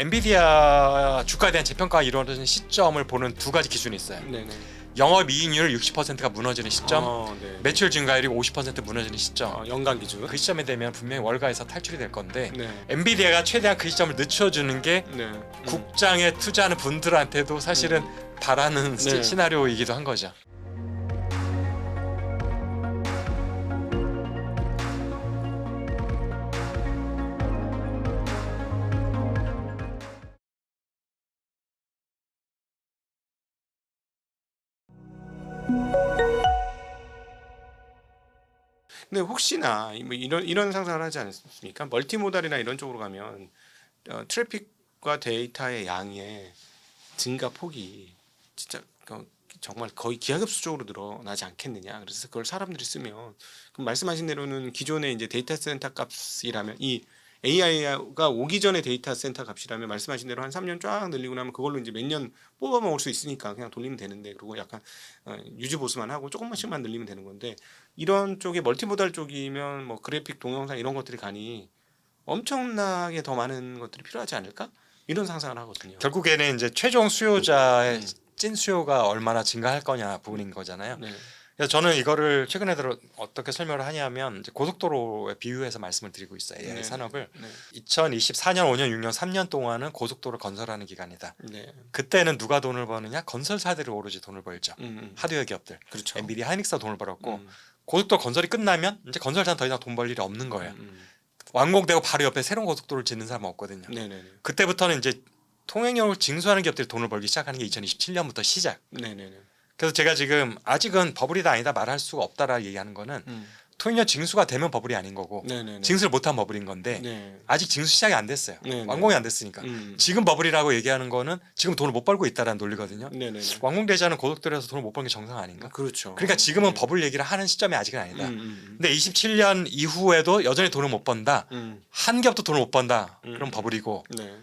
엔비디아 주가에 대한 재평가가 이루어지는 시점을 보는 두 가지 기준이 있어요. 네네. 영업이익률 60%가 무너지는 시점, 네. 매출 증가율이 50% 무너지는 시점. 연간 기준. 그 시점에 되면 분명히 월가에서 탈출이 될 건데 네. 엔비디아가 최대한 그 시점을 늦춰주는 게 네. 국장에 투자하는 분들한테도 사실은 바라는 네. 시나리오이기도 한 거죠. 근데 혹시나 뭐 이런 상상을 하지 않습니까? 멀티모달이나 이런 쪽으로 가면 트래픽과 데이터의 양의 증가 폭이 진짜 정말 거의 기하급수적으로 늘어나지 않겠느냐. 그래서 그걸 사람들이 쓰면 그럼 말씀하신 대로는 기존의 이제 데이터 센터 값이라면 이 AI가 오기 전에 데이터 센터 값이라면 말씀하신 대로 한 3년 쫙 늘리고 나면 그걸로 이제 몇 년 뽑아 먹을 수 있으니까 그냥 돌리면 되는데, 그리고 약간 유지 보수만 하고 조금씩만 늘리면 되는 건데, 이런 쪽에 멀티모달 쪽이면 뭐 그래픽, 동영상 이런 것들이 가니 엄청나게 더 많은 것들이 필요하지 않을까? 이런 상상을 하거든요. 결국에는 이제 최종 수요자의 찐 수요가 얼마나 증가할 거냐 부분인 거잖아요. 네. 그래서 저는 이거를 최근에 들어 어떻게 설명을 하냐면 이제 고속도로에 비유해서 말씀을 드리고 있어요. AI 네. 산업을. 네. 2024년, 5년, 6년, 3년 동안은 고속도로 건설하는 기간이다. 네. 그때는 누가 돈을 버느냐? 건설사들이 오로지 돈을 벌죠. 하드웨어 기업들. 그렇죠. 엔비디아, 하이닉스가 돈을 벌었고 고속도로 건설이 끝나면 이제 건설사는 더 이상 돈 벌 일이 없는 거예요. 완공되고 바로 옆에 새로운 고속도로를 짓는 사람은 없거든요. 네네네. 그때부터는 이제 통행료를 징수하는 기업들이 돈을 벌기 시작하는 게 2027년부터 시작. 네네네. 그래서 제가 지금 아직은 버블이다 아니다 말할 수가 없다라 얘기하는 거는 통행료 징수가 되면 버블이 아닌 거고 네네네. 징수를 못한 버블인 건데 네. 아직 징수 시작이 안 됐어요. 네네. 완공이 안 됐으니까. 지금 버블이라고 얘기하는 거는 지금 돈을 못 벌고 있다라는 논리거든요. 네네네. 완공되지 않은 고속도로에서 돈을 못 버는 게 정상 아닌가? 그렇죠. 그러니까 지금은 네. 버블 얘기를 하는 시점이 아직은 아니다. 음. 근데 27년 이후에도 여전히 돈을 못 번다. 한 기업도 돈을 못 번다. 그럼 버블이고 네.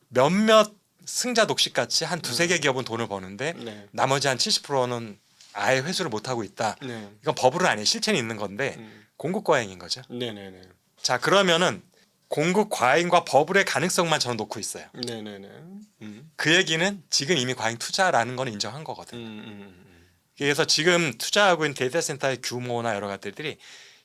몇몇 승자 독식같이 한 두세 개 기업은 돈을 버는데 네. 나머지 한 70%는 아예 회수를 못 하고 있다. 네. 이건 버블은 아니에요. 실체는 있는 건데 공급 과잉인 거죠. 네네네. 자, 그러면은 공급 과잉과 버블의 가능성만 저는 놓고 있어요. 네네네. 그 얘기는 지금 이미 과잉 투자라는 건 인정한 거거든요. 그래서 지금 투자하고 있는 데이터 센터의 규모나 여러 가지들이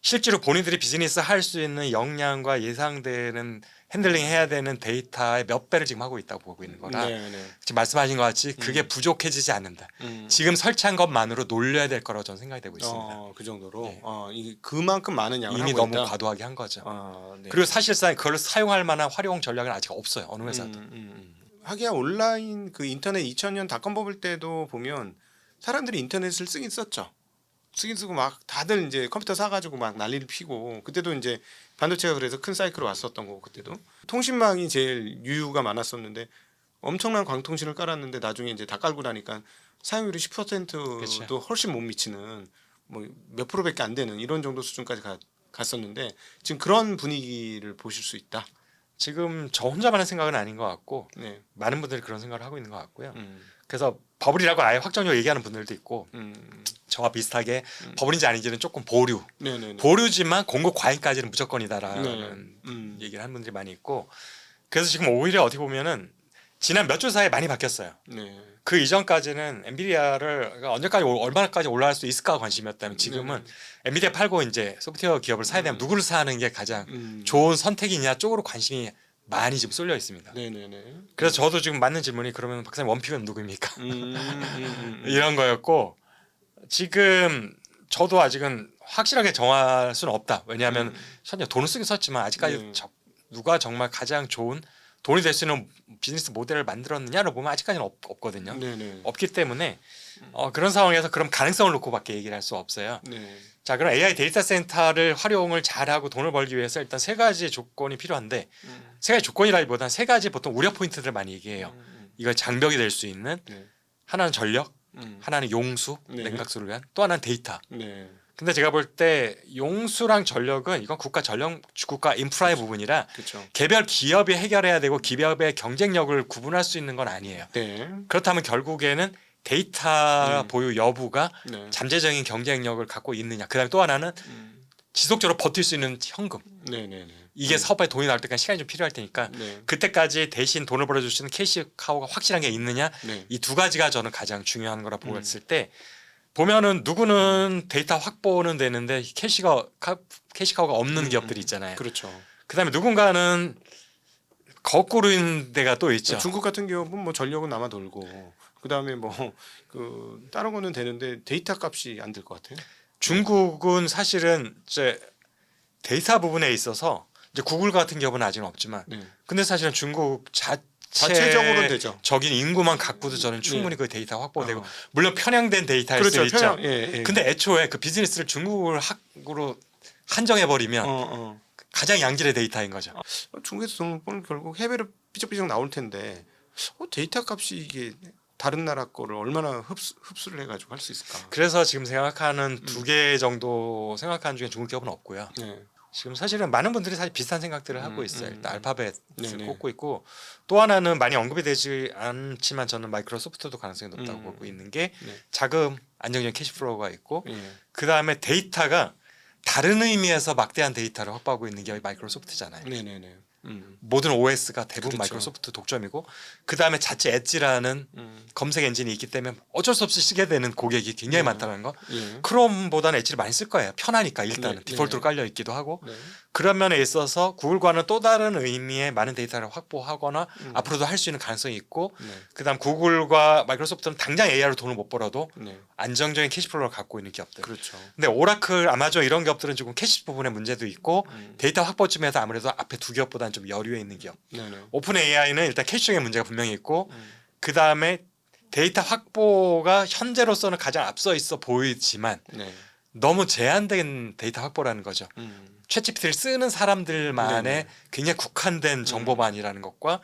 실제로 본인들이 비즈니스 할 수 있는 역량과 예상되는 핸들링 해야 되는 데이터의 몇 배를 지금 하고 있다고 보고 있는 거라 네네. 지금 말씀하신 것 같이 그게 부족해지지 않는다. 지금 설치한 것만으로 놀려야 될 거라고 저는 생각이 되고 있습니다. 그 정도로. 네. 이게 그만큼 많은 양을 이미 하고 너무 있다. 과도하게 한 거죠. 네. 그리고 사실상 그걸 사용할 만한 활용 전략은 아직 없어요. 어느 회사도. 하기야 온라인 그 인터넷 2000년 닷컴 버블 때도 보면 사람들이 인터넷을 쓰긴 썼죠. 쓰긴 쓰고 막 다들 이제 컴퓨터 사가지고 막 난리를 피고, 그때도 이제 반도체가 그래서 큰 사이클로 왔었던 거고, 그때도 통신망이 제일 유유가 많았었는데 엄청난 광통신을 깔았는데 나중에 이제 다 깔고 나니까 사용률이 10%도 그쵸. 훨씬 못 미치는, 뭐 몇 프로밖에 안 되는 이런 정도 수준까지 갔었는데 지금 그런 분위기를 보실 수 있다. 지금 저 혼자만의 생각은 아닌 것 같고 네. 많은 분들이 그런 생각을 하고 있는 것 같고요. 음. 그래서 버블이라고 아예 확정적으로 얘기하는 분들도 있고 저와 비슷하게 버블인지 아닌지는 조금 보류. 네네네. 보류지만 공급 과잉까지는 무조건이다라는 네. 얘기를 하는 분들이 많이 있고, 그래서 지금 오히려 어떻게 보면은 지난 몇 주 사이에 많이 바뀌었어요. 네. 그 이전까지는 엔비디아를 언제까지 얼마나까지 올라갈 수 있을까 관심이었다면 지금은 엔비디아 팔고 이제 소프트웨어 기업을 사야 되면 누구를 사는 게 가장 좋은 선택이냐 쪽으로 관심이 많이 지금 쏠려 있습니다. 네네네. 그래서 저도 지금 맞는 질문이 그러면 박사님 원픽은 누구입니까? 이런 거였고, 지금 저도 아직은 확실하게 정할 수는 없다. 왜냐하면 현재 돈을 쓰긴 썼지만 아직까지 네. 누가 정말 가장 좋은 돈이 될 수 있는 비즈니스 모델을 만들었느냐를 보면 아직까지는 없거든요. 네네. 없기 때문에 그런 상황에서 그럼 가능성을 놓고밖에 얘기를 할 수 없어요. 네. 자, 그럼 AI 데이터 센터를 활용을 잘하고 돈을 벌기 위해서 일단 세 가지 조건이 필요한데, 세 가지 조건이라기보다는 세 가지 보통 우려 포인트들을 많이 얘기해요. 이거 장벽이 될 수 있는, 네. 하나는 전력, 하나는 용수, 네. 냉각수를 위한, 또 하나는 데이터. 네. 근데 제가 볼 때 용수랑 전력은 이건 국가 인프라의 부분이라 그렇죠. 개별 기업이 해결해야 되고 기업의 경쟁력을 구분할 수 있는 건 아니에요. 네. 그렇다면 결국에는 데이터 보유 여부가 네. 잠재적인 경쟁력을 갖고 있느냐. 그다음에 또 하나는 지속적으로 버틸 수 있는 현금. 네네네. 이게 사업에 돈이 나올 때까지 시간이 좀 필요할 테니까 네. 그때까지 대신 돈을 벌어줄 수 있는 캐시 카우가 확실한 게 있느냐 네. 이 두 가지가 저는 가장 중요한 거라 보고 있을 때 보면은 누구는 데이터 확보는 되는데 캐시카우가 없는 기업들이 있잖아요. 그렇죠. 그다음에 누군가는 거꾸로인 데가 또 있죠. 중국 같은 기업은 뭐 전력은 남아 돌고 그다음에 뭐 그 다른 거는 되는데 데이터 값이 안 들 것 같아요. 중국은 사실은 이제 데이터 부분에 있어서 이제 구글 같은 기업은 아직은 없지만 네. 근데 사실은 중국 자체적으로는 되죠. 적인 인구만 갖고도 저는 충분히 그 데이터 확보되고 어. 물론 편향된 데이터일 그렇죠. 수 있죠. 예. 근데 애초에 그 비즈니스를 중국으로 한정해 버리면 가장 양질의 데이터인 거죠. 중국에서 돈을 벌면 결국 해외로 삐쩍삐쩍 나올 텐데 데이터 값이 이게 다른 나라 거를 얼마나 흡수를 해가지고 할 수 있을까? 그래서 지금 생각하는 두 개 정도 생각하는 중에 중국 기업은 없고요. 네. 지금 사실은 많은 분들이 사실 비슷한 생각들을 하고 있어요. 일단 알파벳을 네네. 꼽고 있고 또 하나는 많이 언급이 되지 않지만 저는 마이크로소프트도 가능성이 높다고 보고 있는 게 네. 자금 안정적인 캐시플로우가 있고 예. 그 다음에 데이터가 다른 의미에서 막대한 데이터를 확보하고 있는 기업이 마이크로소프트잖아요. 네네네. 모든 OS가 대부분 그렇죠. 마이크로소프트 독점이고 그 다음에 자체 엣지라는 검색 엔진이 있기 때문에 어쩔 수 없이 쓰게 되는 고객이 굉장히 많다는 거. 예. 크롬보다는 엣지를 많이 쓸 거예요. 편하니까 일단은 네, 디폴트로 네. 깔려 있기도 하고 네. 그런 면에 있어서 구글과는 또 다른 의미의 많은 데이터를 확보하거나 앞으로도 할 수 있는 가능성이 있고 네. 그다음 구글과 마이크로소프트는 당장 AI로 돈을 못 벌어도 네. 안정적인 캐시플로우를 갖고 있는 기업들. 그렇죠. 근데 오라클, 아마존 이런 기업들은 조금 캐시 부분에 문제도 있고 데이터 확보 측면에서 아무래도 앞에 두 기업보다는 좀 여류에 있는 기업. 네네. 오픈 AI는 일단 캐시 쪽에 문제가 분명히 있고 그 다음에 데이터 확보가 현재로서는 가장 앞서 있어 보이지만 네. 너무 제한된 데이터 확보라는 거죠. 챗GPT를 쓰는 사람들만의 네네. 굉장히 국한된 정보만이라는 것과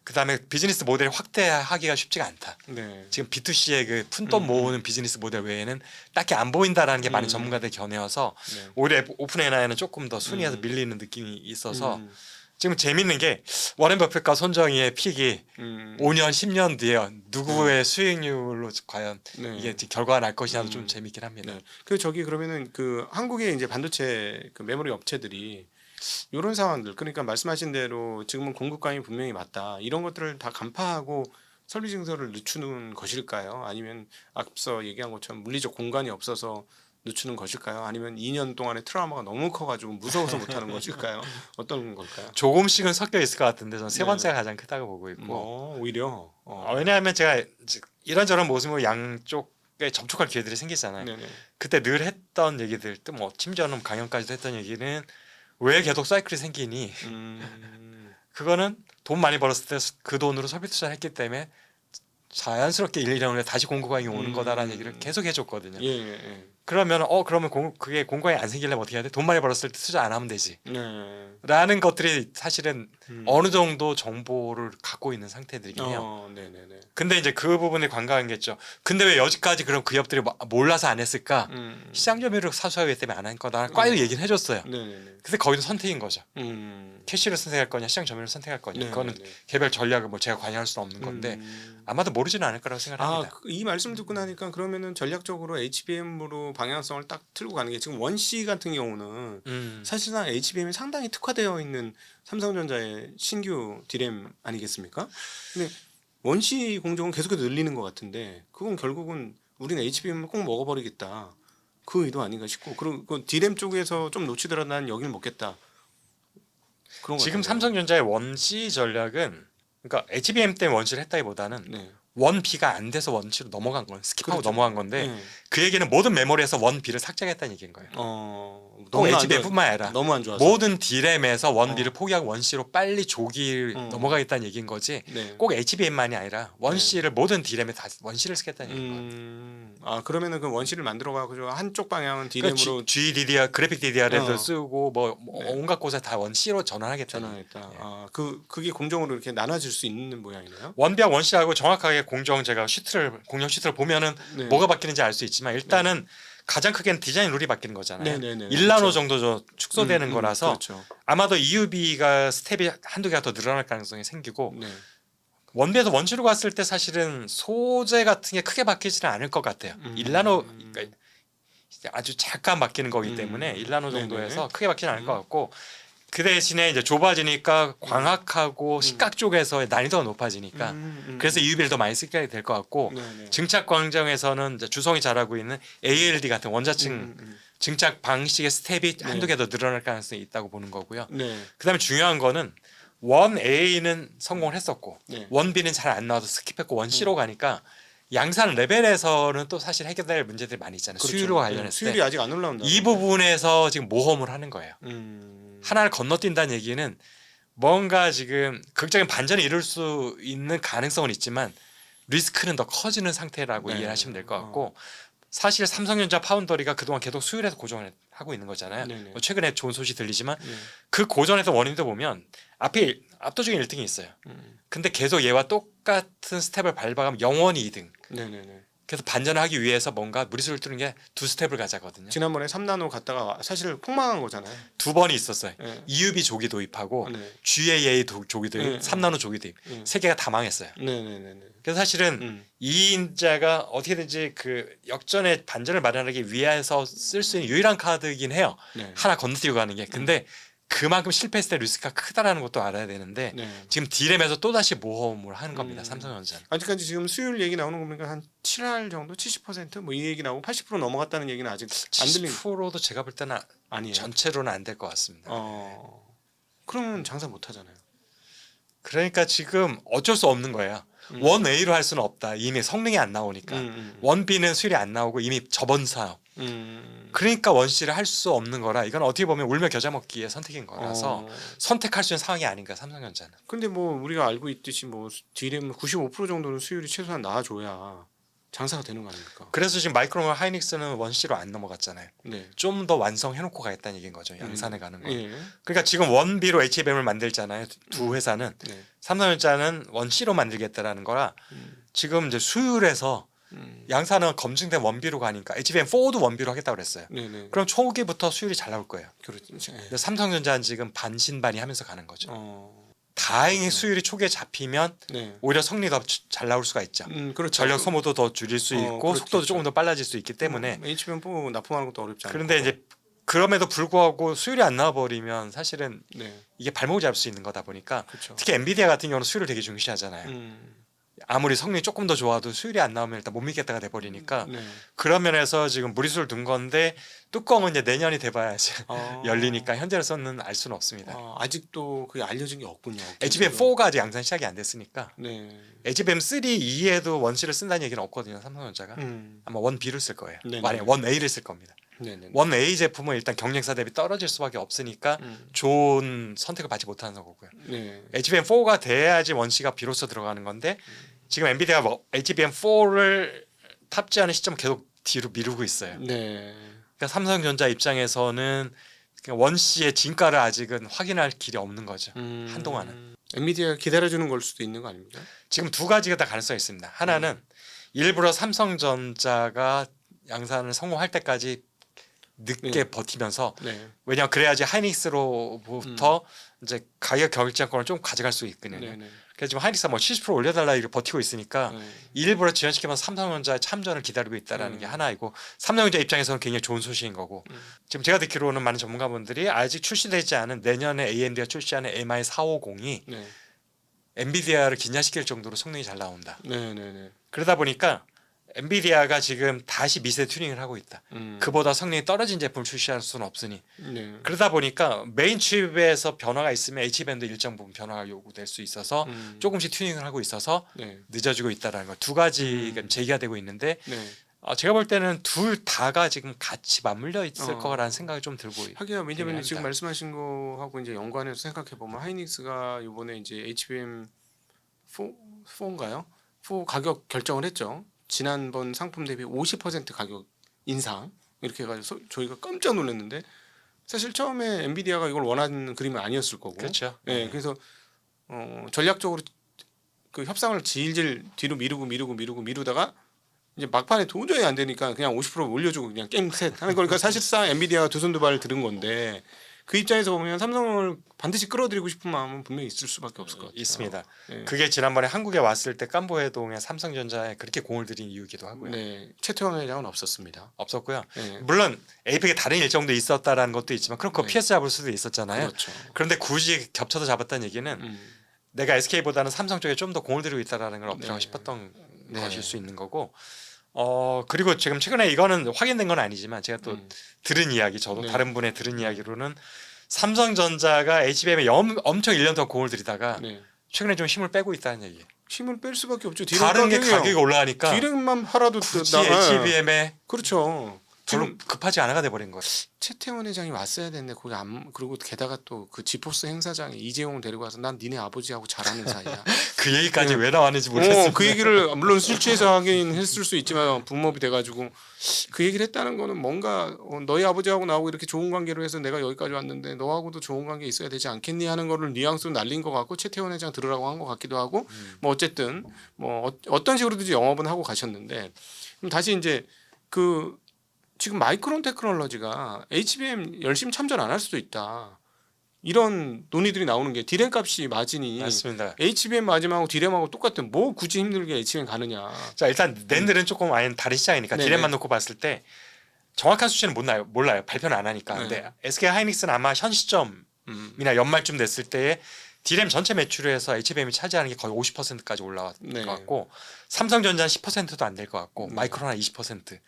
그 다음에 비즈니스 모델을 확대하기가 쉽지가 않다. 네. 지금 B2C의 그 푼돈 모으는 비즈니스 모델 외에는 딱히 안 보인다라는 게 많은 전문가들 견해여서 네. 오히려 오픈 AI는 조금 더 순위에서 밀리는 느낌이 있어서 음. 지금 재밌는 게 워렌 버핏과 손정희의 픽이 5년, 10년 뒤에 누구의 수익률로 과연 네. 이게 결과가 날 것이냐도 좀 재밌긴 합니다. 네. 그 저기 그러면은 그 한국의 이제 반도체 그 메모리 업체들이 이런 상황들 그러니까 말씀하신 대로 지금은 공급감이 분명히 맞다 이런 것들을 다 간파하고 설비 증서를 늦추는 것일까요? 아니면 앞서 얘기한 것처럼 물리적 공간이 없어서 늦추는 것일까요? 아니면 2년 동안의 트라우마가 너무 커가지고 무서워서 못하는 것일까요? 어떤 걸까요? 조금씩은 섞여 있을 것 같은데 저는 세 네. 번째가 가장 크다고 보고 있고 오히려 왜냐하면 제가 이런저런 모습으로 양쪽에 접촉할 기회들이 생기잖아요. 네네. 그때 늘 했던 얘기들 또 뭐 심지어는 강연까지도 했던 얘기는 왜 계속 사이클이 생기니 그거는 돈 많이 벌었을 때 그 돈으로 설비 투자를 했기 때문에 자연스럽게 1, 2년에 다시 공급량이 오는 거다라는 얘기를 계속 해줬거든요. 예. 그러면 그러면 그게 공급량이 안 생기려면 어떻게 해야 돼? 돈 많이 벌었을 때 투자 안 하면 되지. 네. 라는 것들이 사실은 어느 정도 정보를 갖고 있는 상태들이긴 해요. 네네네. 근데 이제 그 부분이 관건이겠죠. 근데 왜 여지까지 그럼 그 기업들이 몰라서 안 했을까? 시장 점유율 사수하기 때문에 안 한 거다. 과도 얘기는 해줬어요. 네네네. 근데 거기는 선택인 거죠. 음. 캐시를 선택할 거냐 시장 점유율을 선택할 거냐. 네네네. 그거는 개별 전략을 뭐 제가 관여할 수는 없는 건데 아마도 모르지는 않을 거라고 생각합니다. 이 말씀 듣고 나니까 그러면은 전략적으로 HBM으로 방향성을 딱 틀고 가는 게 지금 원C 같은 경우는 사실상 HBM이 상당히 특화되어 있는 삼성전자의 신규 디램 아니겠습니까? 근데 원C 공정은 계속해서 늘리는 것 같은데 그건 결국은 우리는 HBM을 꼭 먹어버리겠다 그 의도 아닌가 싶고 그리고 그 디램 쪽에서 좀 놓치더라도 난 여기를 먹겠다 그런 것 지금 같아요. 삼성전자의 원C 전략은 그러니까 HBM 때문에 원C를 했다기보다는 네. 원B가 안 돼서 원C로 넘어간 건 스킵하고 그렇죠. 넘어간 건데 네. 그 얘기는 모든 메모리에서 원B를 삭제하겠다는 얘기인 거예요. 꼭 너무 안 HBM뿐만 아니라 너무 안 좋아서 모든 D램에서 원B를 포기하고 원C로 빨리 조기 넘어가겠다는 얘기인 거지. 네. 꼭 HBM만이 아니라 원C를 모든 D램에 다 원C를 쓰겠다는 얘기인 거예요. 그러면은 그 원C를 만들어 가지고 한쪽 방향은 그러니까 D램으로 GDDR, 그래픽 DDR에도 어. 쓰고 뭐 네. 온갖 곳에 다 원C로 전환하겠다는. 전환했다. 예. 그게 공정으로 이렇게 나눠질 수 있는 모양이네요. 원비와 원C하고 정확하게 공정 제가 공정 시트를 보면은 네. 뭐가 바뀌는지 알 수 있지만 일단은 가장 크게는 디자인 룰이 바뀌는 거잖아요. 네네네. 1나노 그렇죠. 정도 축소되는 거라서 그렇죠. 아마도 EUV가 스텝이 한두 개가 더 늘어날 가능성이 생기고 네. 원비에서 원C로 갔을 때 사실은 소재 같은 게 크게 바뀌지는 않을 것 같아요. 1나노 그러니까 아주 잠깐 바뀌는 거기 때문에 1나노 정도에서 네네. 크게 바뀌지는 않을 것 같고 그 대신에 이제 좁아지니까 광학하고 시각 쪽에서의 난이도가 높아지니까 그래서 EUV를 더 많이 쓰게 될 것 같고 네네. 증착 광정에서는 이제 주성이 잘하고 있는 ALD 같은 원자층 증착 방식의 스텝이 네. 한두 개 더 늘어날 가능성이 있다고 보는 거고요. 네. 그다음에 중요한 거는 원 A는 성공을 했었고 네. 원 B는 잘 안 나와서 스킵했고 원 C로 가니까 양산 레벨에서는 또 사실 해결될 문제들이 많이 있잖아요. 그렇죠. 수율과 관련해서 수율이 아직 안 올라온다. 이 부분에서 지금 모험을 하는 거예요. 하나를 건너뛴다는 얘기는 뭔가 지금 극적인 반전이 이룰 수 있는 가능성은 있지만 리스크는 더 커지는 상태라고 네. 이해하시면 될 것 같고 사실 삼성전자 파운더리가 그동안 계속 수율에서 고정을 하고 있는 거잖아요. 네네. 뭐 최근에 좋은 소식 들리지만 네. 그 고전에서 원인도 보면 앞에 압도적인 1등이 있어요. 근데 계속 얘와 똑같은 스텝을 밟아가면 영원히 2등. 네네네. 그래서 반전을 하기 위해서 뭔가 무리수를 뚫는 게 두 스텝을 가자거든요. 지난번에 3나노 갔다가 사실 폭망한 거잖아요. 두 번이 있었어요. 네. EUV 조기 도입하고 네. GAA 조기 도입, 네. 3나노 조기 도입 세 개가 다 망했어요. 네네네. 그래서 사실은 이 인자가 어떻게든지 그 역전의 반전을 마련하기 위해서 쓸 수 있는 유일한 카드이긴 해요. 네. 하나 건너뛰고 가는 게. 근데 그만큼 실패했을 때 리스크가 크다라는 것도 알아야 되는데 네. 지금 D램에서 또 다시 모험을 하는 겁니다. 삼성전자는. 아직까지 지금 수율 얘기 나오는 거 보니까 한 7할 정도, 70%뭐 이 얘기 나오고 80% 넘어갔다는 얘기는 아직 안 들린 70%도 제가 볼 때는 아니에요. 전체로는 안 될 것 같습니다. 그러면 장사 못 하잖아요. 그러니까 지금 어쩔 수 없는 거예요. 원 A로 할 수는 없다. 이미 성능이 안 나오니까. 원 B는 수율이 안 나오고 이미 접은 사업. 그러니까 원 C를 할 수 없는 거라 이건 어떻게 보면 울며 겨자 먹기의 선택인 거라서 선택할 수 있는 상황이 아닌가 삼성전자는. 근데 뭐 우리가 알고 있듯이 뭐 D램 95% 정도는 수율이 최소한 나와줘야 장사가 되는 거 아닙니까? 그래서 지금 마이크로나 하이닉스는 원 C로 안 넘어갔잖아요. 네. 좀 더 완성해놓고 가겠다는 얘기인 거죠. 양산에 가는 거. 예. 그러니까 지금 원 B로 HBM을 만들잖아요. 두 회사는. 네. 삼성전자는 원 C로 만들겠다라는 거라 지금 이제 수율에서 양산은 검증된 원비로 가니까 HBM4도 원비로 하겠다고 그랬어요. 네네. 그럼 초기부터 수율이 잘 나올 거예요. 그렇죠. 예. 근데 삼성전자는 지금 반신반의 하면서 가는 거죠. 어. 다행히 수율이 초기에 잡히면 네. 오히려 성능이 더 잘 나올 수가 있죠. 그렇죠. 전력 소모도 더 줄일 수 있고 그렇겠죠. 속도도 조금 더 빨라질 수 있기 때문에 HBM4 납품하는 것도 어렵지 않아요. 그런데 이제 그럼에도 불구하고 수율이 안 나와 버리면 사실은 네. 이게 발목을 잡을 수 있는 거다 보니까 그렇죠. 특히 엔비디아 같은 경우는 수율을 되게 중시하잖아요. 아무리 성능이 조금 더 좋아도 수율이 안 나오면 일단 못 믿겠다가 돼 버리니까 네. 그런 면에서 지금 무리수를 둔 건데 뚜껑은 이제 내년이 돼봐야지 열리니까 현재로서는 알 수는 없습니다. 아직도 그게 알려진 게 없군요. HBM4가 아직 양산 시작이 안 됐으니까 네. HBM3 2에도 원C를 쓴다는 얘기는 없거든요. 삼성전자가 아마 원 B를 쓸 거예요. 네네. 아니 원 A를 쓸 겁니다. 네네. 원 A 제품은 일단 경쟁사 대비 떨어질 수밖에 없으니까 좋은 선택을 받지 못하는 거고요. 네. HBM4가 돼야지 원 C가 비로소 들어가는 건데 지금 엔비디아가 뭐 HBM4를 탑재하는 시점 계속 뒤로 미루고 있어요. 네. 그러니까 삼성전자 입장에서는 원 C의 진가를 아직은 확인할 길이 없는 거죠. 한동안은. 엔비디아 기다려주는 걸 수도 있는 거 아닙니까? 지금 두 가지가 다 가능성이 있습니다. 하나는 일부러 삼성전자가 양산을 성공할 때까지 늦게 버티면서 네. 왜냐하면 그래야지 하이닉스로부터 이제 가격 결정권을 좀 가져갈 수 있거든요. 네네. 그래서 지금 하이닉스가 뭐 70% 올려달라 이렇게 버티고 있으니까 네. 일부러 지연시키면서 삼성전자의 참전을 기다리고 있다라는 게 하나이고 삼성전자 입장에서는 굉장히 좋은 소식인 거고 지금 제가 듣기로는 많은 전문가분들이 아직 출시되지 않은 내년에 AMD가 출시하는 MI450이 네. 엔비디아를 긴장시킬 정도로 성능이 잘 나온다. 네네네. 그러다 보니까 엔비디아가 지금 다시 미세 튜닝을 하고 있다. 그보다 성능이 떨어진 제품을 출시할 수는 없으니 네. 그러다 보니까 메인 칩에서 변화가 있으면 HBM도 일정 부분 변화가 요구될 수 있어서 조금씩 튜닝을 하고 있어서 네. 늦어지고 있다라는 거 두 가지가 제기가 되고 있는데 네. 제가 볼 때는 둘 다가 지금 같이 맞물려 있을 거라는 생각이 좀 들고 하기야 왜냐면 합니다. 지금 말씀하신 거하고 이제 연관해서 생각해 보면 하이닉스가 이번에 이제 HBM4인가요? 4 가격 결정을 했죠. 지난번 상품 대비 50% 가격 인상 이렇게 해가지고 저희가 깜짝 놀랐는데 사실 처음에 엔비디아가 이걸 원하는 그림은 아니었을 거고. 그렇죠. 네, 그래서 전략적으로 그 협상을 질질 뒤로 미루다가 이제 막판에 도저히 안 되니까 그냥 50% 올려주고 그냥 게임 셋 하는 거니까 사실상 엔비디아가 두 손 두 발을 들은 건데 그 입장에서 보면 삼성을 반드시 끌어들이고 싶은 마음은 분명히 있을 수밖에 없을 것 같아요. 있습니다. 네. 그게 지난번에 한국에 왔을 때 깜보회동에 삼성전자에 그렇게 공을 들인 이유이기도 하고요. 네, 최태원 회장은 없었습니다. 없었고요. 네. 물론 에이펙에 다른 일정도 있었다라는 것도 있지만 그럼 그거 네. PS 잡을 수도 있었잖아요. 그렇죠. 그런데 굳이 겹쳐서 잡았다는 얘기는 내가 SK보다는 삼성 쪽에 좀 더 공을 들이고 있다라는 걸 어필하고 네. 싶었던 네. 것일 수 있는 거고. 그리고 지금 최근에 이거는 확인된 건 아니지만 제가 또 들은 이야기, 저도 네. 다른 분의 들은 이야기로는 삼성전자가 HBM에 엄청 1년 동안 공을 들이다가 네. 최근에 좀 힘을 빼고 있다는 얘기. 힘을 뺄 수밖에 없죠. 다른 게 가격이 올라가니까 디램만 팔아도 굳이 나- HBM에 그렇죠. 별로 지금 급하지 않아가 돼버린 거예요. 최태원 회장이 왔어야 됐네. 거기 안 그리고 게다가 또 그 지포스 행사장에 이재용을 데리고 와서 난 니네 아버지하고 잘하는 사이야. 그 얘기까지 네. 왜 나왔는지 모르겠어요. 그 얘기를 물론 술 취해서 하긴 했을 수 있지만 분업이 돼가지고 그 얘기를 했다는 거는 뭔가 너희 아버지하고 나하고 이렇게 좋은 관계로 해서 내가 여기까지 왔는데 너하고도 좋은 관계 있어야 되지 않겠니 하는 거를 뉘앙스로 날린 것 같고 최태원 회장 들으라고 한 것 같기도 하고 뭐 어쨌든 뭐 어떤 식으로든지 영업은 하고 가셨는데 그럼 다시 이제 그 지금 마이크론 테크놀로지가 HBM 열심히 참전 안 할 수도 있다. 이런 논의들이 나오는 게 디램 값이 마진이 맞습니다. HBM 마진하고 디램하고 똑같은 뭐 굳이 힘들게 HBM 가느냐. 자 일단 낸들은 조금 아예 다른 시장이니까 네네. 디램만 놓고 봤을 때 정확한 수치는 몰라요. 발표는 안 하니까. 네. 근데 SK 하이닉스는 아마 현 시점이나 연말쯤 됐을 때에 디램 전체 매출에서 HBM이 차지하는 게 거의 50%까지 올라갈 네. 것 같고 삼성전자는 10%도 안 될 것 같고 네. 마이크론은 20%.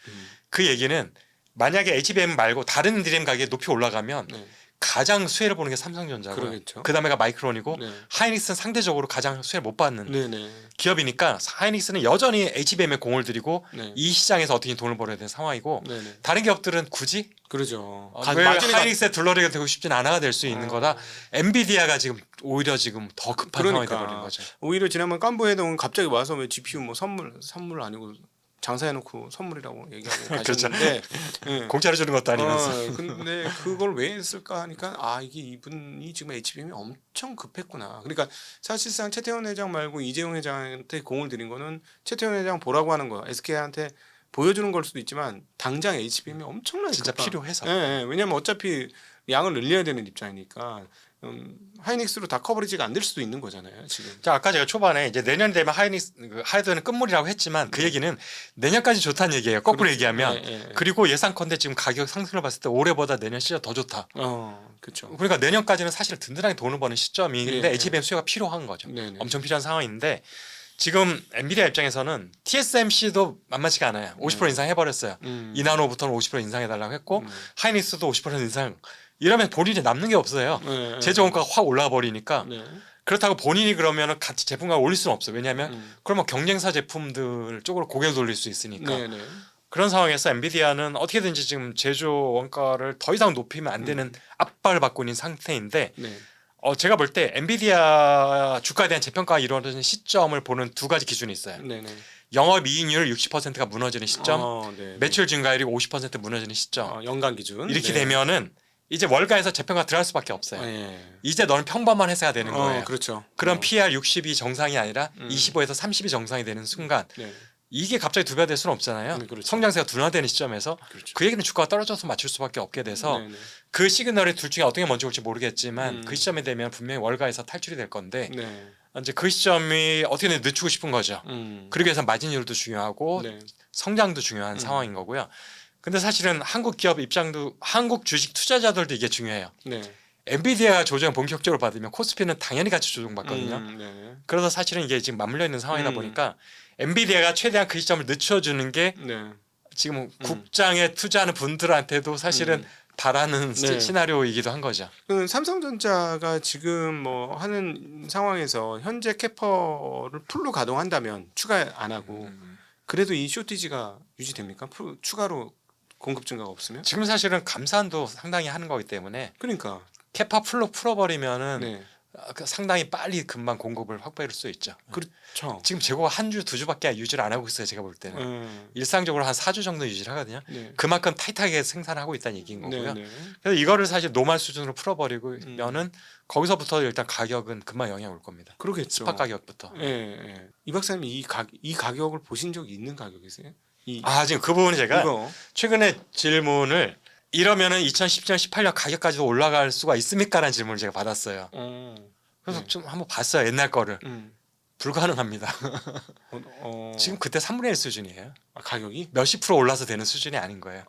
그 얘기는 만약에 HBM 말고 다른 디램 가격이 높이 올라가면 네. 가장 수혜를 보는 게 삼성전자고 그러겠죠. 그다음에가 마이크론이고 네. 하이닉스는 상대적으로 가장 수혜를 못 받는 네네. 기업이니까 하이닉스는 여전히 HBM에 공을 들이고 네. 이 시장에서 어떻게 돈을 벌어야 되는 상황이고 네네. 다른 기업들은 굳이 그러죠. 왜 마진이 하이닉스에 둘러리게 되고 싶진 않아가 될 수 있는 거다. 엔비디아가 지금 오히려 지금 더 급한 상황이 그러니까. 돼버린 거죠. 오히려 지난번 깜보회동은 갑자기 와서 왜 GPU 뭐 선물 아니고 장사해놓고 선물이라고 얘기하고 그렇죠. 가셨는데 예. 공짜로 주는 것도 아니면서. 근데 그걸 왜 했을까 하니까 이게 이분이 지금 HBM이 엄청 급했구나. 그러니까 사실상 최태원 회장 말고 이재용 회장한테 공을 들인 거는 최태원 회장 보라고 하는 거야. SK한테 보여주는 걸 수도 있지만 당장 HBM이 엄청나게 진짜 급한. 필요해서. 예. 왜냐면 어차피 양을 늘려야 되는 입장이니까 하이닉스로 다 커버리지가 안 될 수도 있는 거잖아요. 지금. 자 아까 제가 초반에 이제 내년 되면 하이드는 끝물이라고 했지만 그 얘기는 내년까지 좋다는 얘기예요. 거꾸로 얘기하면. 그리고 예상컨대 지금 가격 상승을 봤을 때 올해보다 내년 시장 더 좋다. 그렇죠. 그러니까 내년까지는 사실 든든하게 돈을 버는 시점인데 네. HBM 수요가 필요한 거죠. 네네. 엄청 필요한 상황인데 지금 엔비디아 입장에서는 TSMC도 만만치가 않아요. 50% 인상해버렸어요. 이나노부터는 50% 인상해달라고 했고 하이닉스도 50% 인상. 이러면 본인이 남는 게 없어요. 제조 원가가 확 올라가 버리니까 네. 그렇다고 본인이 그러면은 같이 제품가를 올릴 수는 없어요. 왜냐하면 그러면 경쟁사 제품들 쪽으로 고개를 돌릴 수 있으니까. 네네. 그런 상황에서 엔비디아는 어떻게든지 지금 제조 원가를 더 이상 높이면 안 되는 압박을 받고 있는 상태인데 네. 제가 볼 때 엔비디아 주가에 대한 재평가가 이루어지는 시점을 보는 두 가지 기준이 있어요. 네네. 영업이익률 60%가 무너지는 시점, 네. 매출 증가율이 50% 무너지는 시점. 연간 기준. 이렇게 네. 되면은 이제 월가에서 재평가 들어갈 수밖에 없어요. 네. 이제 너는 평범한 회사가 되는 거예요. 그렇죠. 그런 PR 60이 정상이 아니라 25에서 30이 정상이 되는 순간 네. 이게 갑자기 두 배가 될 수는 없잖아요. 그렇죠. 성장세가 둔화되는 시점에서 그렇죠. 그 얘기는 주가가 떨어져서 맞출 수밖에 없게 돼서 네네. 그 시그널이 둘 중에 어떤 게 먼저 올지 모르겠지만 그 시점에 되면 분명히 월가에서 탈출이 될 건데 네. 이제 그 시점이 어떻게든 늦추고 싶은 거죠. 그러기 위해서 마진율도 중요하고 네. 성장도 중요한 상황인 거고요. 근데 사실은 한국 기업 입장도 한국 주식 투자자들도 이게 중요해요. 네. 엔비디아가 조정 본격적으로 받으면 코스피는 당연히 같이 조정받거든요. 네. 그래서 사실은 이게 지금 맞물려 있는 상황이다 보니까 엔비디아가 최대한 그 시점을 늦춰주는 게 네. 지금 국장에 투자하는 분들한테도 사실은 바라는 네. 시나리오이기도 한 거죠. 그 삼성전자가 지금 뭐 하는 상황에서 현재 캐퍼를 풀로 가동한다면 추가 안 하고 그래도 이 쇼티지가 유지됩니까? 추가로 공급 증가가 없으면? 지금 사실은 감산도 상당히 하는 거기 때문에 그러니까. 캐파 풀로 풀어버리면은 네. 상당히 빨리 금방 공급을 확보할 수 있죠. 그렇죠. 지금 재고가 한 주, 두 주밖에 유지를 안 하고 있어요. 제가 볼 때는. 일상적으로 한 4주 정도 유지를 하거든요. 네. 그만큼 타이트하게 생산하고 있다는 얘기인 거고요. 네. 네. 그래서 이거를 사실 노말 수준으로 풀어버리면은 거기서부터 일단 가격은 금방 영향 올 겁니다. 그러겠죠. 스팟 가격부터. 예. 이 박사님 이 가격을 보신 적이 있는 가격이세요? 지금 그 부분은 제가 이거 최근에 질문을 이러면은 2017년, 18년 가격까지도 올라갈 수가 있습니까라는 질문을 제가 받았어요. 그래서 네. 좀 한번 봤어요. 옛날 거를. 불가능합니다. 지금 그때 3분의 1 수준이에요. 가격이? 몇십 프로 올라서 되는 수준이 아닌 거예요.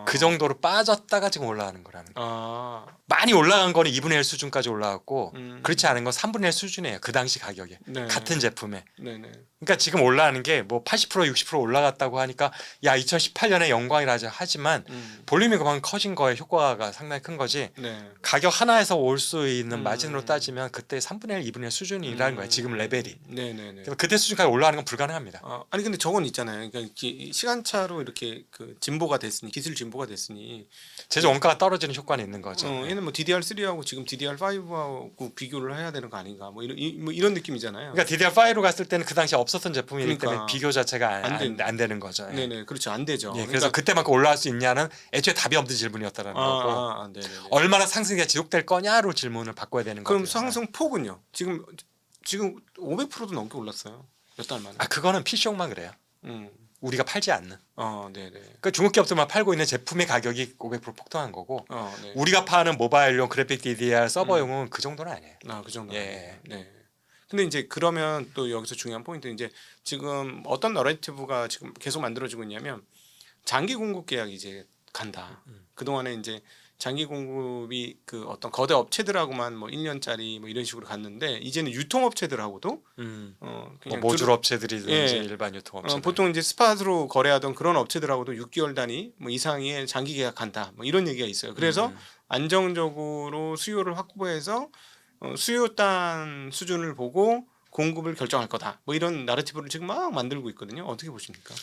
그 정도로 빠졌다가 지금 올라가는 거라는 거예요. 많이 올라간 거는 2분의 1 수준까지 올라갔고 그렇지 않은 건 3분의 1 수준이에요. 그 당시 가격에. 네. 같은 제품에. 네네. 그러니까 지금 올라가는 게 뭐 80% 60% 올라갔다고 하니까 야 2018년에 영광이라 하지만 볼륨이 그만큼 커진 거에 효과가 상당히 큰 거지. 네. 가격 하나에서 올 수 있는 마진으로 따지면 그때 3분의 1, 2분의 1 수준이라는 거예요. 지금 레벨이. 네네네. 그래서 그때 수준까지 올라가는 건 불가능합니다. 아니 근데 저건 있잖아요. 그러니까 시간차로 이렇게 그 진보가 됐으니 기술 진보가 됐으니 제조 원가가 떨어지는 효과는 있는 거죠. 얘는 뭐 DDR3하고 지금 DDR5하고 비교를 해야 되는 거 아닌가 뭐 이런 느낌이잖아요. 그러니까 DDR5로 갔을 때는 그 당시 없었던 제품이기 그러니까. 때문에 비교 자체가 안 안 되는 거죠. 예. 네네 그렇죠 안 되죠. 예, 그래서 그때만큼 올라갈 수 있냐는 애초에 답이 없는 질문이었다는 거고 네네. 얼마나 상승이 지속될 거냐로 질문을 바꿔야 되는 거죠. 그럼 상승폭은요? 지금 500%도 넘게 올랐어요. 몇 달 만에. 그거는 PC용만 그래요. 우리가 팔지 않는. 네네. 그 중국 기업들만 팔고 있는 제품의 가격이 500% 폭등한 거고 네. 우리가 파는 모바일용 그래픽 DDR 서버용은 그 정도는 아니에요. 그 정도. 예. 네. 근데 이제 그러면 또 여기서 중요한 포인트 이제 지금 어떤 너레티브가 지금 계속 만들어지고 있냐면 장기 공급 계약이 이제 간다. 그 동안에 이제 장기 공급이 그 어떤 거대 업체들하고만 뭐 1년짜리 뭐 이런 식으로 갔는데 이제는 유통업체들하고도 뭐 그냥 모듈 업체들이든지 예. 일반 유통업체 보통 이제 스팟으로 거래하던 그런 업체들하고도 6개월 단위 뭐 이상의 장기 계약 간다. 뭐 이런 얘기가 있어요. 그래서 안정적으로 수요를 확보해서 수요단 수준을 보고 공급을 결정할 거다. 뭐 이런 나래티브를 지금 막 만들고 있거든요. 어떻게 보십니까?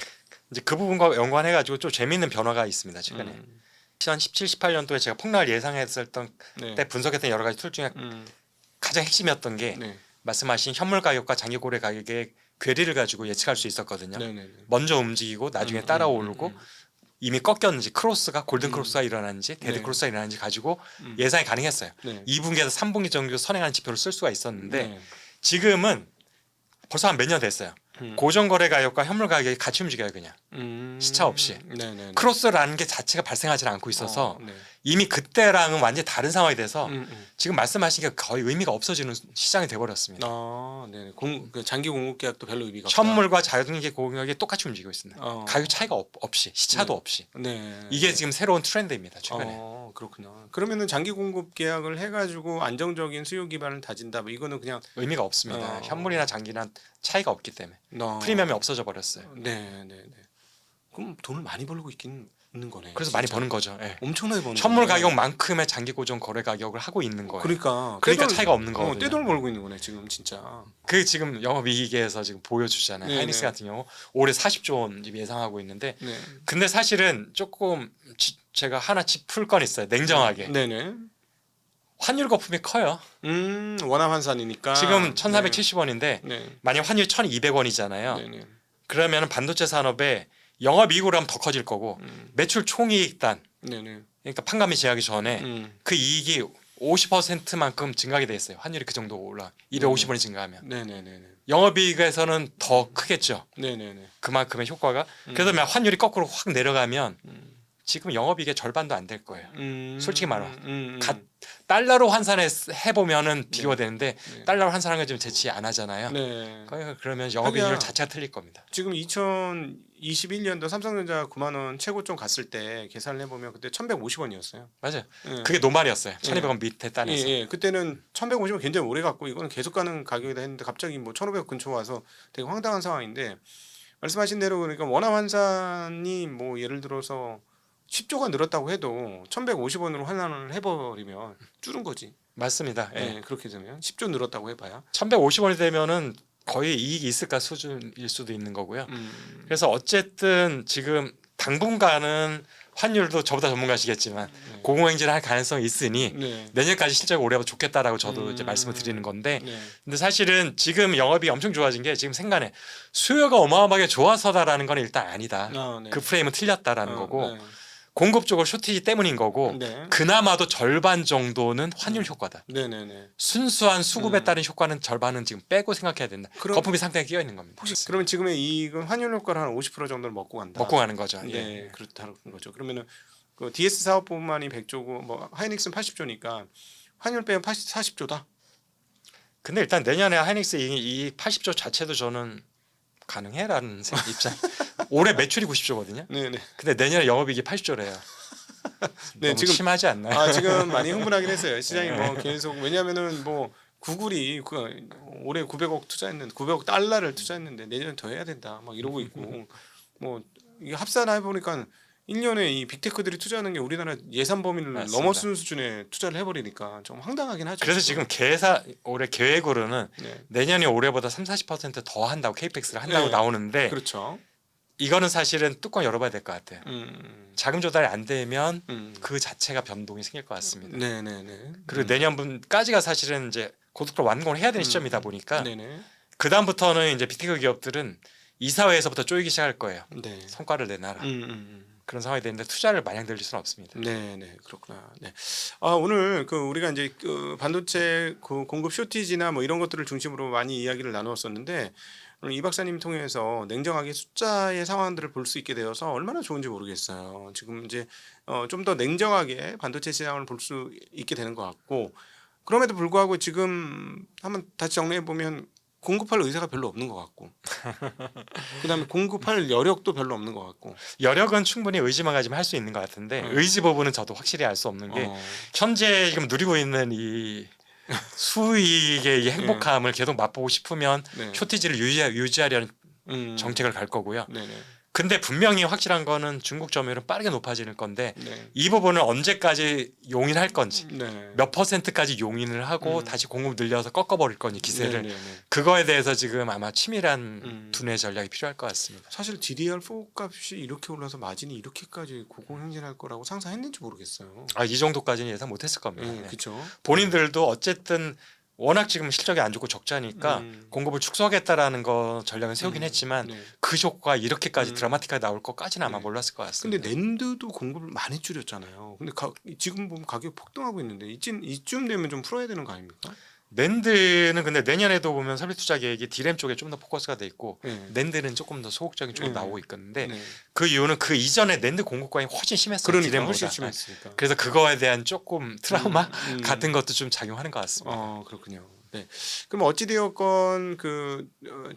이제 그 부분과 연관해 가지고 좀 재미있는 변화가 있습니다. 최근에 2017, 18년도에 제가 폭락을 예상했었던 네. 때 분석했던 여러 가지 툴 중에 가장 핵심이었던 게 네. 말씀하신 현물 가격과 장기 고래 가격의 괴리를 가지고 예측할 수 있었거든요. 네네. 먼저 움직이고 나중에 따라오르고 이미 꺾였는지 크로스가 골든 크로스가 일어났는지 데드 네. 크로스가 일어났는지 가지고 예상이 가능했어요. 네. 2분기에서 3분기 정도 선행하는 지표를 쓸 수가 있었는데 네. 지금은 벌써 한 몇 년 됐어요. 고정 거래 가격과 현물 가격이 같이 움직여요 그냥 시차 없이. 네네. 크로스라는 게 자체가 발생하지 않고 있어서 네. 이미 그때랑은 완전히 다른 상황이 돼서 지금 말씀하신 게 거의 의미가 없어지는 시장이 돼버렸습니다. 네네. 그 장기 공급 계약도 별로 의미가 없다. 현물과 장기 공격이 똑같이 움직이고 있습니다. 가격 차이가 없이 시차도 네. 없이. 네. 이게 지금 새로운 트렌드입니다. 최근에. 그렇구나. 그러면은 장기 공급 계약을 해가지고 안정적인 수요 기반을 다진다. 뭐 이거는 그냥 의미가 없습니다. 현물이나 장기나 차이가 없기 때문에 프리미엄이 없어져 버렸어요. 네네네. 그럼 돈을 많이 벌고 있는 거네. 그래서 진짜. 많이 버는 거죠. 예. 엄청나게 버는. 현물 거네. 가격만큼의 장기 고정 거래 가격을 하고 있는 거예요. 그러니까 그러니까 차이가 없는 거거든요. 떼돈을 벌고 있는 거네 지금 진짜. 그 지금 영업이익에서 지금 보여주잖아요. 네네. 하이닉스 같은 경우 올해 40조 원 예상하고 있는데 네. 근데 사실은 조금 제가 하나 짚을 건 있어요. 냉정하게. 네네. 환율 거품이 커요. 원화 환산이니까. 지금 1,470원인데 네. 만약 환율 1,200원이잖아요. 네네. 그러면 반도체 산업에 영업이익으로 하면 더 커질 거고 매출 총이익단 네네. 그러니까 판관비 제하기 전에 그 이익이 50%만큼 증가하게 돼 있어요. 환율이 그 정도 올라 250원이 증가하면 네네네. 영업이익에서는 더 크겠죠. 네네네. 그만큼의 효과가. 그래서 만약 환율이 거꾸로 확 내려가면 지금 영업이익의 절반도 안 될 거예요. 솔직히 말하면 달러로 환산해 보면은 비교가 되는데 네. 달러로 환산하는 거 지금 재치 안 하잖아요. 네. 그러면 영업이익률 하기야. 자체가 틀릴 겁니다. 지금 2021년도 삼성전자 9만 원 최고점 갔을 때 계산을 해보면 그때 1,150원이었어요. 맞아요. 예. 그게 노말이었어요. 1,200원 밑에 단에서. 예. 그때는 1,150원 굉장히 오래 갔고 이거는 계속 가는 가격이다 했는데 갑자기 뭐 1,500 근처 와서 되게 황당한 상황인데 말씀하신 대로 그러니까 원화 환산이 뭐 예를 들어서 10조가 늘었다고 해도 1,150원으로 환산을 해버리면 줄은 거지. 맞습니다. 예. 네, 그렇게 되면 10조 늘었다고 해봐야. 1,150원이 되면은 거의 이익이 있을까 수준일 수도 있는 거고요. 그래서 어쨌든 지금 당분간은 환율도 저보다 전문가시겠지만 고공행진을 할 가능성이 있으니 네. 내년까지 실적이 오래도 좋겠다라고 저도 이제 말씀을 드리는 건데 네. 근데 사실은 지금 영업이 엄청 좋아진 게 지금 생간에 수요가 어마어마하게 좋아서다라는 건 일단 아니다. 네. 그 프레임은 틀렸다라는 거고 네. 공급적으로 쇼티지 때문인 거고 네. 그나마도 절반 정도는 환율 효과다. 네네네. 순수한 수급에 따른 효과는 절반은 지금 빼고 생각해야 된다. 그럼- 거품이 상당히 끼어 있는 겁니다. 그러면 지금의 이익은 환율 효과를 한 50% 정도를 먹고 간다. 먹고 가는 거죠. 네, 예. 그렇다는 거죠. 그러면은 그 DS 사업부만이 100조고 뭐 하이닉스는 80조니까 환율 빼면 40조다. 근데 일단 내년에 하이닉스 이 80조 자체도 저는 가능해라는 입장. 올해 매출이 90조거든요. 네네. 근데 내년에 영업이익이 80조래요. 네, 너무 지금 심하지 않나요? 지금 많이 흥분하긴 했어요. 시장이 뭐 네. 계속 왜냐면은 뭐 구글이 올해 900억 투자했는데 900억 달러를 투자했는데 내년에 더 해야 된다. 막 이러고 있고 뭐 이게 합산해 보니까 1년에 이 빅테크들이 투자하는 게 우리나라 예산 범위를 맞습니다. 넘어서는 수준에 투자를 해버리니까 좀 황당하긴 하죠. 그래서 지금 올해 계획으로는 네. 내년이 올해보다 30-40%더 한다고 케이펙스를 한다고 네. 나오는데 그렇죠. 이거는 사실은 뚜껑 열어봐야 될 것 같아요. 자금 조달이 안 되면 그 자체가 변동이 생길 것 같습니다. 네네네. 그리고 내년분까지가 사실은 이제 고속도로 완공을 해야 되는 시점이다 보니까 네네. 그 다음부터는 이제 빅테크 기업들은 이사회에서부터 쪼이기 시작할 거예요. 네. 성과를 내놔라. 그런 상황이 되는데 투자를 마냥 들릴 수는 없습니다. 네네 그렇구나. 네. 오늘 그 우리가 이제 그 반도체 그 공급 쇼티지나 뭐 이런 것들을 중심으로 많이 이야기를 나누었었는데 오늘 이 박사님 통해서 냉정하게 숫자의 상황들을 볼 수 있게 되어서 얼마나 좋은지 모르겠어요. 지금 이제 좀 더 냉정하게 반도체 시장을 볼 수 있게 되는 것 같고 그럼에도 불구하고 지금 한번 다시 정리해 보면 공급할 의사가 별로 없는 것 같고 그다음에 공급할 여력도 별로 없는 것 같고 여력은 충분히 의지만 가지면 할 수 있는 것 같은데 의지 부분은 저도 확실히 알 수 없는 게 현재 지금 누리고 있는 이 수익의 이 행복함을 계속 맛보고 싶으면 네. 쇼티지를 유지하려는 정책을 갈 거고요. 네네. 근데 분명히 확실한 거는 중국 점유율은 빠르게 높아질 건데 네. 이 부분을 언제까지 용인할 건지 네. 몇 %까지 용인을 하고 다시 공급 늘려서 꺾어버릴 건지 기세를 네네네. 그거에 대해서 지금 아마 치밀한 두뇌 전략이 필요할 것 같습니다. 사실 DDR4 값이 이렇게 올라서 마진이 이렇게까지 고공행진할 거라고 상상했는지 모르겠어요. 이 정도까지는 예상 못했을 겁니다. 네. 그렇죠. 본인들도 어쨌든 워낙 지금 실적이 안 좋고 적자니까 공급을 축소하겠다라는 거 전략은 세우긴 했지만 네. 그 효과가 이렇게까지 드라마틱하게 나올 것까지는 아마 네. 몰랐을 것 근데 같습니다. 낸드도 공급을 많이 줄였잖아요. 근데 지금 보면 가격 폭등하고 있는데 이쯤 되면 좀 풀어야 되는 거 아닙니까? 낸드는 근데 내년에도 보면 설비 투자 계획이 디램 쪽에 좀 더 포커스가 돼 있고 네. 낸드는 조금 더 소극적인 쪽으로 네. 나오고 있는데 네. 그 이유는 그 이전에 낸드 공급 과잉이 훨씬 심했어요. 그러니까 디램보다. 훨씬 심했으니까. 그래서 그거에 대한 조금 트라우마 음. 같은 것도 좀 작용하는 것 같습니다. 그렇군요. 네. 그럼 어찌되었건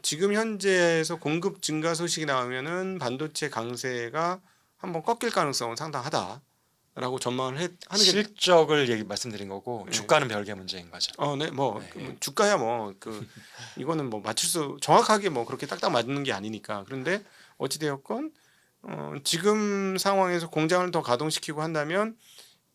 지금 현재에서 공급 증가 소식이 나오면은 반도체 강세가 한번 꺾일 가능성은 상당하다라고 전망을 하는 게 실적을 말씀드린 거고 네. 주가는 별개 문제인 거죠. 네. 주가야 이거는 뭐 정확하게 뭐 그렇게 딱딱 맞는 게 아니니까. 그런데 어찌되었건 지금 상황에서 공장을 더 가동시키고 한다면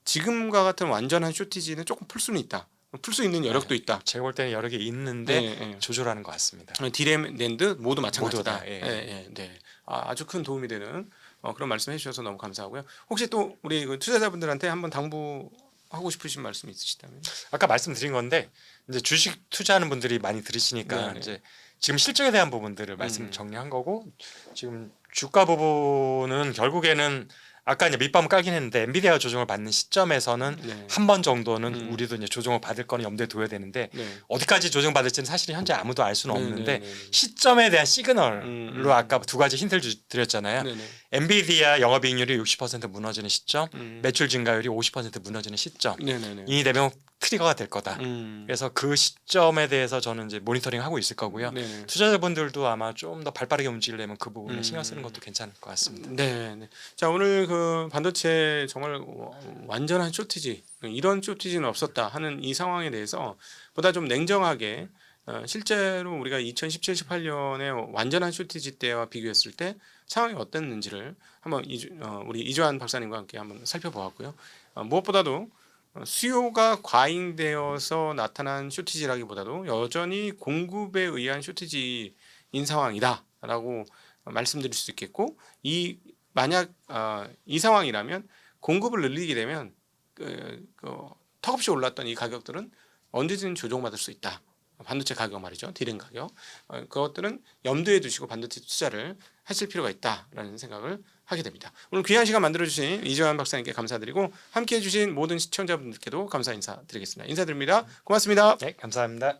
지금과 같은 완전한 쇼티지는 조금 풀 수는 있다. 풀 수 있는 여력도 있다. 제가 볼 때는 여러 개 있는데 네. 조절하는 것 같습니다. 디램, 낸드 모두 마찬가지다. 모두 다, 예. 네. 아주 큰 도움이 되는 그런 말씀해 주셔서 너무 감사하고요. 혹시 또 우리 투자자분들한테 한번 당부하고 싶으신 말씀 있으시다면? 아까 말씀드린 건데 이제 주식 투자하는 분들이 많이 들으시니까 네네. 이제 지금 실적에 대한 부분들을 말씀 정리한 거고 지금 주가 부분은 결국에는 아까 이제 밑밥을 깔긴 했는데 엔비디아 조정을 받는 시점에서는 네. 한 번 정도는 우리도 이제 조정을 받을 거는 염두에 둬야 되는데 네. 어디까지 조정 받을지는 사실 현재 아무도 알 수는 없는데 네. 시점에 대한 시그널로 아까 두 가지 힌트를 드렸잖아요. 네. 엔비디아 영업이익률이 60% 무너지는 시점, 음. 매출 증가율이 50% 무너지는 시점. 네. 이 되면 트리거가 될 거다. 그래서 그 시점에 대해서 저는 이제 모니터링 하고 있을 거고요. 네. 투자자분들도 아마 좀 더 발빠르게 움직이려면 그 부분에 신경 쓰는 것도 괜찮을 것 같습니다. 네. 자, 오늘 그 반도체 정말 완전한 쇼티지, 이런 쇼티지는 없었다 하는 이 상황에 대해서 보다 좀 냉정하게 실제로 우리가 2017, 18년에 완전한 쇼티지 때와 비교했을 때 상황이 어땠는지를 한번 우리 이주환 박사님과 함께 한번 살펴보았고요. 무엇보다도 수요가 과잉되어서 나타난 쇼티지라기보다도 여전히 공급에 의한 쇼티지인 상황이다라고 말씀드릴 수 있겠고 만약 이 상황이라면 공급을 늘리게 되면 턱없이 올랐던 이 가격들은 언제든 조정받을 수 있다. 반도체 가격 말이죠. 디램 가격. 그것들은 염두에 두시고 반도체 투자를 하실 필요가 있다라는 생각을 하게 됩니다. 오늘 귀한 시간 만들어주신 이주환 박사님께 감사드리고 함께해 주신 모든 시청자분들께도 감사 인사드리겠습니다. 인사드립니다. 고맙습니다. 네, 감사합니다.